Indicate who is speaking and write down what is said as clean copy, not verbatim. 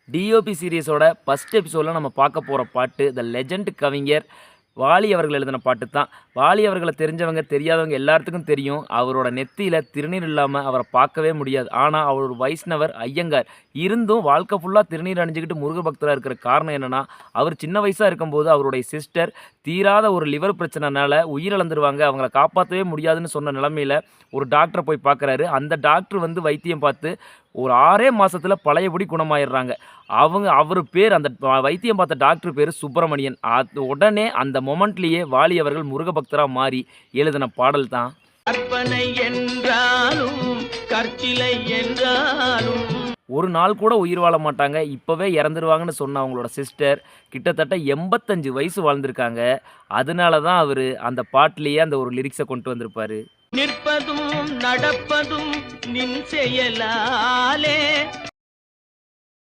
Speaker 1: DOP சீரிஸோட first எபிசோடில் நம்ம பார்க்க போகிற பாட்டு த லெஜண்ட் கவிஞர் வாலி அவர்கள் எழுதின பாட்டு தான். வாலி அவர்களை தெரிஞ்சவங்க தெரியாதவங்க எல்லாத்துக்கும் தெரியும். அவரோட நெத்தியில் திருநீர் இல்லாமல் அவரை பார்க்கவே முடியாது. ஆனால் அவர் ஒரு வைஷ்ணவர் ஐயங்கார். இருந்தும் வாழ்க்கை ஃபுல்லாக திருநீர் அணிஞ்சிக்கிட்டு முருக பக்தராக இருக்கிற காரணம் என்னென்னா, அவர் சின்ன வயசாக இருக்கும்போது அவருடைய சிஸ்டர் தீராத ஒரு லிவர் பிரச்சனைனால உயிரிழந்துருவாங்க, அவங்கள காப்பாற்றவே முடியாதுன்னு சொன்ன நிலமையில் ஒரு டாக்டரை போய் பார்க்குறாரு. அந்த டாக்டர் வைத்தியம் பார்த்து ஒரு 6 மாதத்தில் பழையபடி குணமாயிடுறாங்க. அவர் பேர், அந்த வைத்தியம் பார்த்த டாக்டர் பேர் சுப்பிரமணியன். அது உடனே அந்த மொமெண்ட்லேயே வாலி அவர்கள் முருக பக்தராக மாறி எழுதின பாடல் தான். கற்பனை என்றாலும் கற்சிலை என்றாலும் ஒரு நாள் கூட உயிர் வாழ மாட்டாங்க, இப்போவே இறந்துருவாங்கன்னு சொன்ன அவங்களோட சிஸ்டர் கிட்டத்தட்ட 85 வயசு வாழ்ந்திருக்காங்க. அதனால தான் அவர் அந்த பாட்டிலேயே அந்த ஒரு லிரிக்ஸை கொண்டு வந்திருப்பார். நிற்பதும் நடப்பதும் நின் செயலாலே